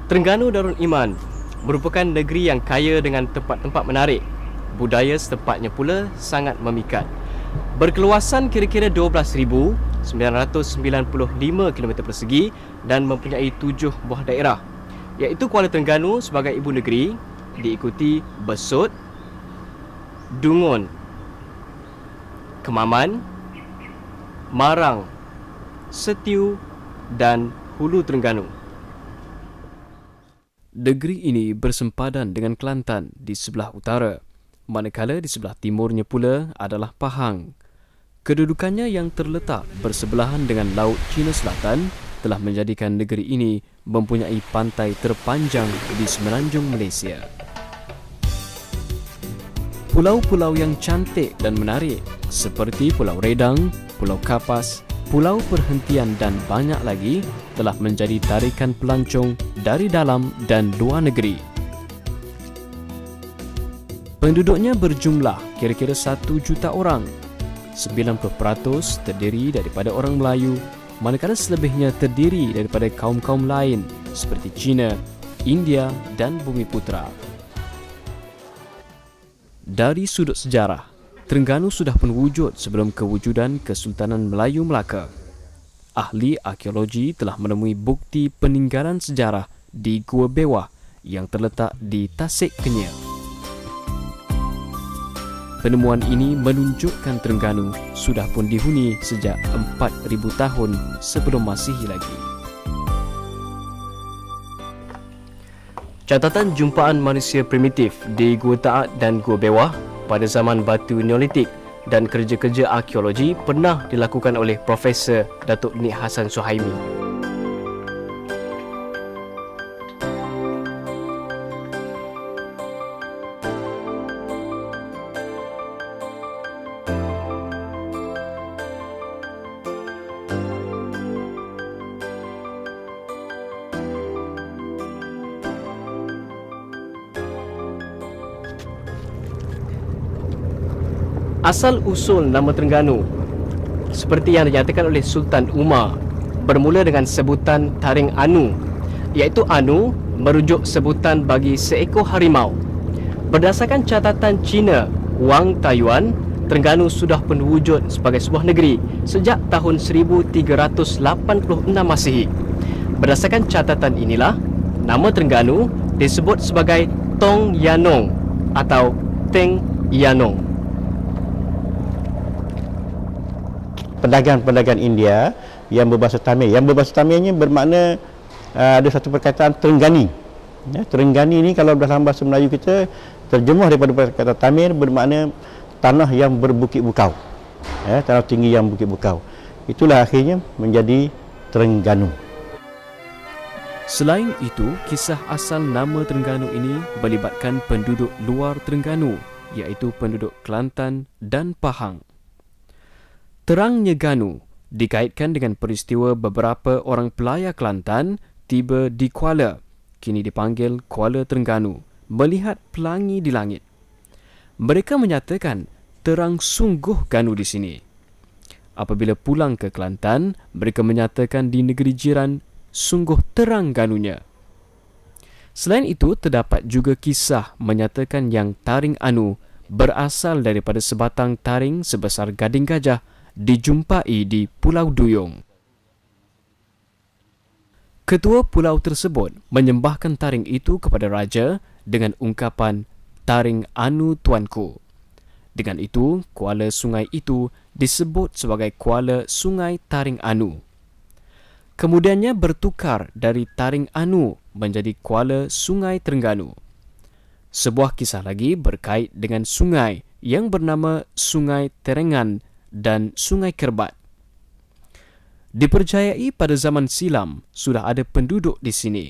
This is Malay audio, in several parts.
Terengganu Darul Iman merupakan negeri yang kaya dengan tempat-tempat menarik. Budaya setempatnya pula sangat memikat. Berkeluasan kira-kira 12,995 km persegi dan mempunyai 7 buah daerah, iaitu Kuala Terengganu sebagai ibu negeri, diikuti Besut, Dungun, Kemaman, Marang, Setiu dan Hulu Terengganu. Negeri ini bersempadan dengan Kelantan di sebelah utara, manakala di sebelah timurnya pula adalah Pahang. Kedudukannya yang terletak bersebelahan dengan Laut Cina Selatan telah menjadikan negeri ini mempunyai pantai terpanjang di semenanjung Malaysia. Pulau-pulau yang cantik dan menarik seperti Pulau Redang, Pulau Kapas, Pulau Perhentian dan banyak lagi telah menjadi tarikan pelancong dari dalam dan luar negeri. Penduduknya berjumlah kira-kira 1 juta orang. 90% terdiri daripada orang Melayu, manakala selebihnya terdiri daripada kaum-kaum lain seperti Cina, India dan Bumiputera. Dari sudut sejarah, Terengganu sudah pun wujud sebelum kewujudan Kesultanan Melayu Melaka. Ahli arkeologi telah menemui bukti peninggalan sejarah di Gua Bewah yang terletak di Tasik Kenyir. Penemuan ini menunjukkan Terengganu sudah pun dihuni sejak 4,000 tahun sebelum Masihi lagi. Catatan jumpaan manusia primitif di Gua Taat dan Gua Bewah pada zaman batu Neolitik dan kerja-kerja arkeologi pernah dilakukan oleh Profesor Datuk Nik Hassan Suhaimi. Asal-usul nama Terengganu seperti yang dinyatakan oleh Sultan Umar bermula dengan sebutan Taring Anu, iaitu Anu merujuk sebutan bagi seekor harimau. Berdasarkan catatan Cina Wang Tayuan, Terengganu sudah pun wujud sebagai sebuah negeri sejak tahun 1386 Masihi. Berdasarkan catatan inilah, nama Terengganu disebut sebagai Tong Yanong atau Teng Yanong. Pedagang-pedagang India yang berbahasa Tamil. Yang berbahasa Tamilnya bermakna ada satu perkataan Terenggani. Ya, Terenggani ini kalau dalam bahasa Melayu kita terjemuh daripada perkataan Tamil bermakna tanah yang berbukit bukau. Ya, tanah tinggi yang bukit bukau. Itulah akhirnya menjadi Terengganu. Selain itu, kisah asal nama Terengganu ini melibatkan penduduk luar Terengganu, iaitu penduduk Kelantan dan Pahang. Terangnya Ganu dikaitkan dengan peristiwa beberapa orang pelayar Kelantan tiba di Kuala, kini dipanggil Kuala Terengganu, melihat pelangi di langit. Mereka menyatakan terang sungguh Ganu di sini. Apabila pulang ke Kelantan, mereka menyatakan di negeri jiran sungguh terang Ganunya. Selain itu, terdapat juga kisah menyatakan yang Taring Anu berasal daripada sebatang taring sebesar gading gajah dijumpai di Pulau Duyung. Ketua pulau tersebut menyembahkan taring itu kepada raja dengan ungkapan Taring Anu Tuanku. Dengan itu, kuala sungai itu disebut sebagai Kuala Sungai Taring Anu. Kemudiannya bertukar dari Taring Anu menjadi Kuala Sungai Terengganu. Sebuah kisah lagi berkait dengan sungai yang bernama Sungai Terengan dan Sungai Kerbat. Dipercayai pada zaman silam sudah ada penduduk di sini.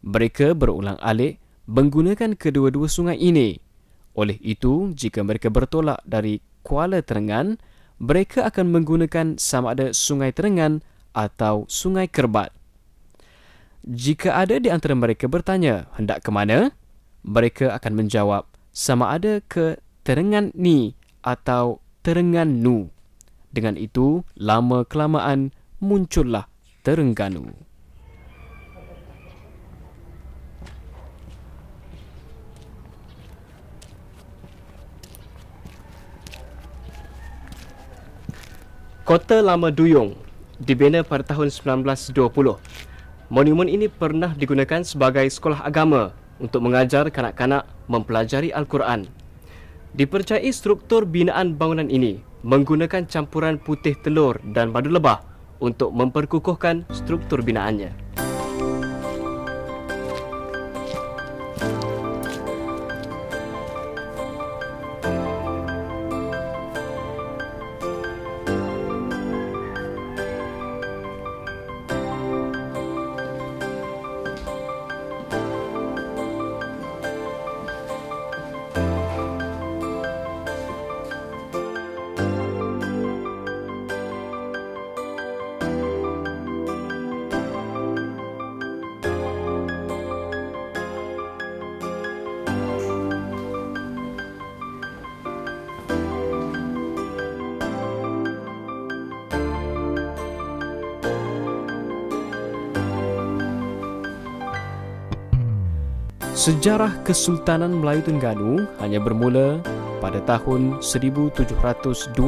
Mereka berulang-alik menggunakan kedua-dua sungai ini. Oleh itu, jika mereka bertolak dari Kuala Terengan, mereka akan menggunakan sama ada Sungai Terengan atau Sungai Kerbat. Jika ada di antara mereka bertanya hendak ke mana, mereka akan menjawab sama ada ke Terengan ni atau Terengganu. Dengan itu, lama-kelamaan muncullah Terengganu. Kota Lama Duyung dibina pada tahun 1920. Monumen ini pernah digunakan sebagai sekolah agama untuk mengajar kanak-kanak mempelajari Al-Quran. Dipercayai struktur binaan bangunan ini menggunakan campuran putih telur dan madu lebah untuk memperkukuhkan struktur binaannya. Sejarah Kesultanan Melayu Terengganu hanya bermula pada tahun 1724.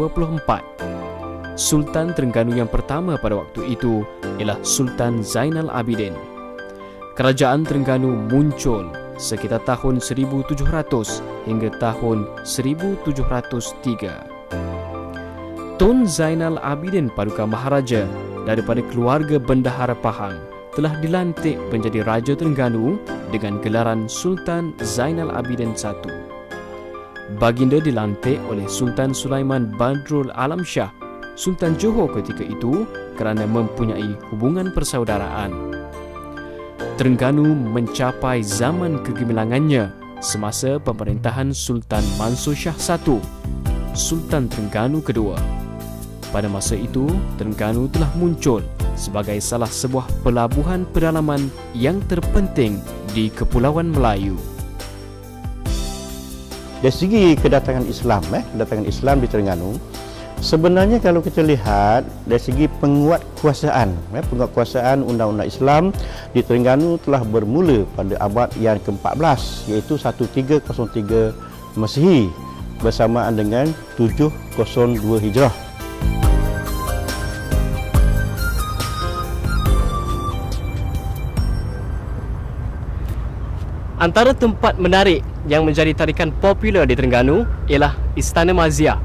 Sultan Terengganu yang pertama pada waktu itu ialah Sultan Zainal Abidin. Kerajaan Terengganu muncul sekitar tahun 1700 hingga tahun 1703. Tun Zainal Abidin Paduka Maharaja daripada keluarga Bendahara Pahang telah dilantik menjadi Raja Terengganu dengan gelaran Sultan Zainal Abidin I. Baginda dilantik oleh Sultan Sulaiman Badrul Alam Shah, Sultan Johor ketika itu, kerana mempunyai hubungan persaudaraan. Terengganu mencapai zaman kegemilangannya semasa pemerintahan Sultan Mansur Shah I, Sultan Terengganu kedua. Pada masa itu, Terengganu telah muncul sebagai salah sebuah pelabuhan pedalaman yang terpenting di Kepulauan Melayu. Dari segi kedatangan Islam di Terengganu, sebenarnya kalau kita lihat dari segi penguatkuasaan undang-undang Islam di Terengganu telah bermula pada abad yang ke-14, iaitu 1303 Masihi bersamaan dengan 702 Hijrah. Antara tempat menarik yang menjadi tarikan popular di Terengganu ialah Istana Mazia.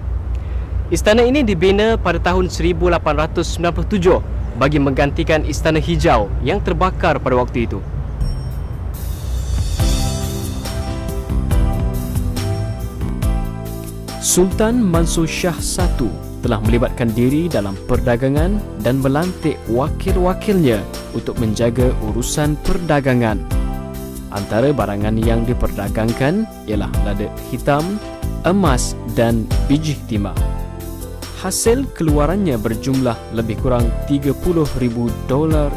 Istana ini dibina pada tahun 1897 bagi menggantikan Istana Hijau yang terbakar pada waktu itu. Sultan Mansur Shah I telah melibatkan diri dalam perdagangan dan melantik wakil-wakilnya untuk menjaga urusan perdagangan. Antara barangan yang diperdagangkan ialah lada hitam, emas dan biji timah. Hasil keluarannya berjumlah lebih kurang $30,000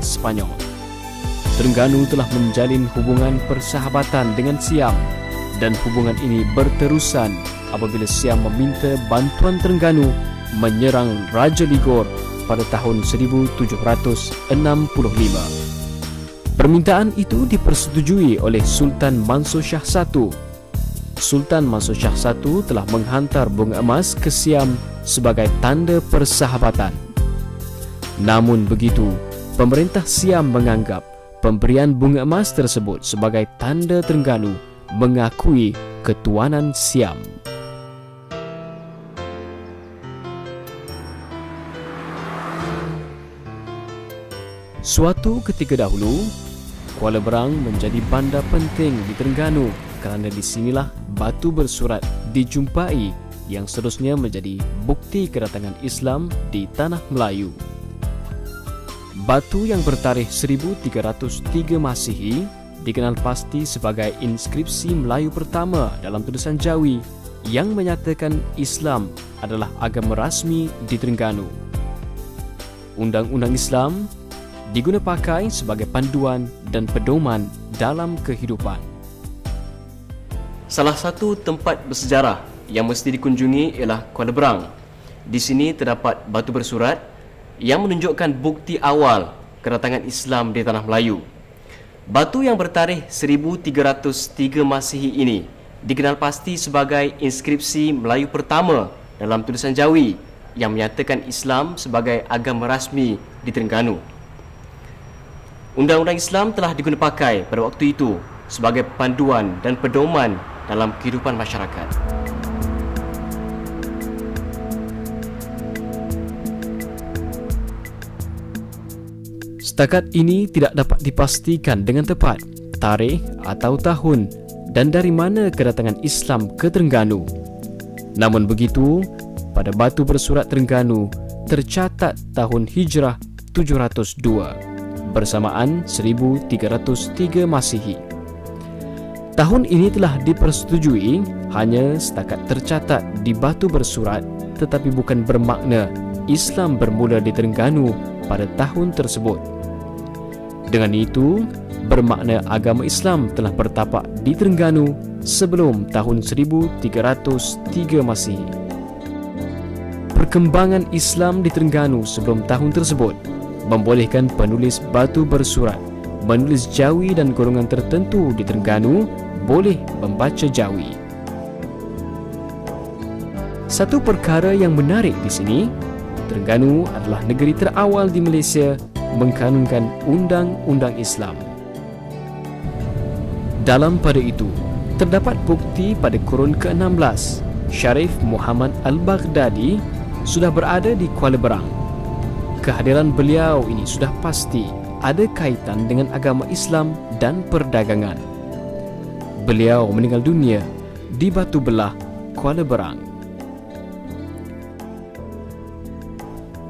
Sepanyol. Terengganu telah menjalin hubungan persahabatan dengan Siam dan hubungan ini berterusan apabila Siam meminta bantuan Terengganu menyerang Raja Ligor pada tahun 1765. Permintaan itu dipersetujui oleh Sultan Mansur Shah I. Sultan Mansur Shah I telah menghantar bunga emas ke Siam sebagai tanda persahabatan. Namun begitu, pemerintah Siam menganggap pemberian bunga emas tersebut sebagai tanda Terengganu mengakui ketuanan Siam. Suatu ketika dahulu, Kuala Berang menjadi bandar penting di Terengganu kerana di sinilah batu bersurat dijumpai yang seterusnya menjadi bukti kedatangan Islam di tanah Melayu. Batu yang bertarikh 1303 Masihi dikenal pasti sebagai inskripsi Melayu pertama dalam tulisan Jawi yang menyatakan Islam adalah agama rasmi di Terengganu. Undang-undang Islam diguna pakai sebagai panduan dan pedoman dalam kehidupan. Salah satu tempat bersejarah yang mesti dikunjungi ialah Kuala Berang. Di sini terdapat batu bersurat yang menunjukkan bukti awal kedatangan Islam di tanah Melayu. Batu yang bertarikh 1303 Masihi ini dikenal pasti sebagai inskripsi Melayu pertama dalam tulisan Jawi yang menyatakan Islam sebagai agama rasmi di Terengganu. Undang-undang Islam telah diguna pakai pada waktu itu sebagai panduan dan pedoman dalam kehidupan masyarakat. Setakat ini tidak dapat dipastikan dengan tepat tarikh atau tahun dan dari mana kedatangan Islam ke Terengganu. Namun begitu, pada batu bersurat Terengganu tercatat tahun Hijrah 702 bersamaan 1303 Masihi. Tahun ini telah dipersetujui hanya setakat tercatat di batu bersurat, tetapi bukan bermakna Islam bermula di Terengganu pada tahun tersebut. Dengan itu, bermakna agama Islam telah bertapak di Terengganu sebelum tahun 1303 Masihi. Perkembangan Islam di Terengganu sebelum tahun tersebut membolehkan penulis batu bersurat menulis Jawi dan golongan tertentu di Terengganu boleh membaca Jawi. Satu perkara yang menarik di sini, Terengganu adalah negeri terawal di Malaysia mengkanunkan undang-undang Islam. Dalam pada itu, terdapat bukti pada kurun ke-16, Syarif Muhammad Al-Baghdadi sudah berada di Kuala Berang. Kehadiran beliau ini sudah pasti ada kaitan dengan agama Islam dan perdagangan. Beliau meninggal dunia di Batu Belah, Kuala Berang.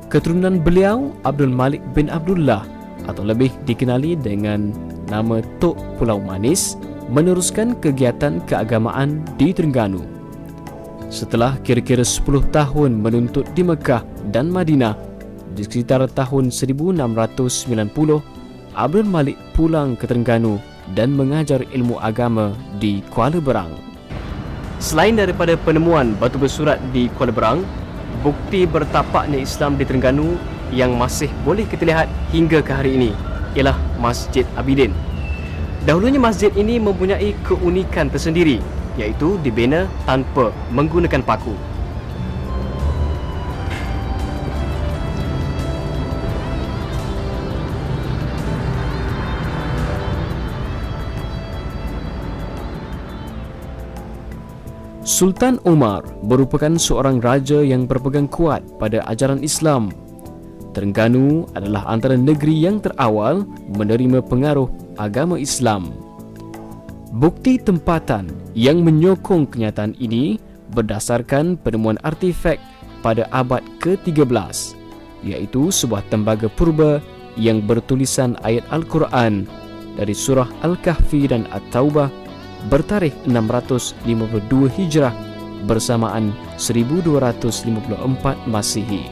Keturunan beliau, Abdul Malik bin Abdullah atau lebih dikenali dengan nama Tok Pulau Manis, meneruskan kegiatan keagamaan di Terengganu. Setelah kira-kira 10 tahun menuntut di Mekah dan Madinah, di sekitar tahun 1690, Abdul Malik pulang ke Terengganu dan mengajar ilmu agama di Kuala Berang. Selain daripada penemuan batu bersurat di Kuala Berang, bukti bertapaknya Islam di Terengganu yang masih boleh kita lihat hingga ke hari ini ialah Masjid Abidin. Dahulunya masjid ini mempunyai keunikan tersendiri, iaitu dibina tanpa menggunakan paku. Sultan Omar merupakan seorang raja yang berpegang kuat pada ajaran Islam. Terengganu adalah antara negeri yang terawal menerima pengaruh agama Islam. Bukti tempatan yang menyokong kenyataan ini berdasarkan penemuan artifak pada abad ke-13, iaitu sebuah tembaga purba yang bertulisan ayat Al-Quran dari surah Al-Kahfi dan At-Taubah bertarikh 652 Hijrah bersamaan 1254 Masihi.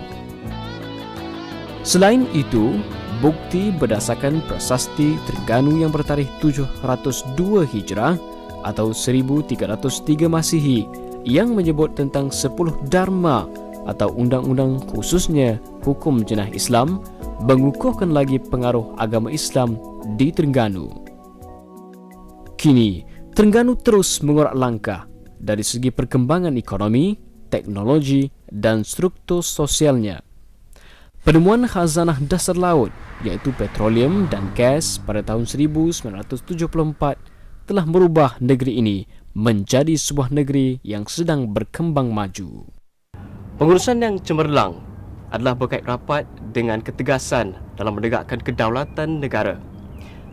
Selain itu, bukti berdasarkan prasasti Terengganu yang bertarikh 702 Hijrah atau 1303 Masihi yang menyebut tentang 10 Dharma atau undang-undang khususnya hukum jenah Islam mengukuhkan lagi pengaruh agama Islam di Terengganu. Kini, Terengganu terus mengorak langkah dari segi perkembangan ekonomi, teknologi dan struktur sosialnya. Penemuan khazanah dasar laut iaitu petroleum dan gas pada tahun 1974 telah merubah negeri ini menjadi sebuah negeri yang sedang berkembang maju. Pengurusan yang cemerlang adalah berkait rapat dengan ketegasan dalam menegakkan kedaulatan negara.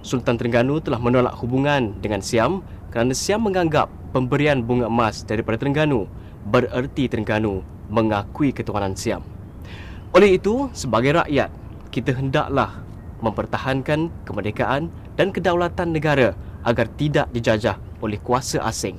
Sultan Terengganu telah menolak hubungan dengan Siam kerana Siam menganggap pemberian bunga emas daripada Terengganu bererti Terengganu mengakui ketuhanan Siam. Oleh itu, sebagai rakyat, kita hendaklah mempertahankan kemerdekaan dan kedaulatan negara agar tidak dijajah oleh kuasa asing.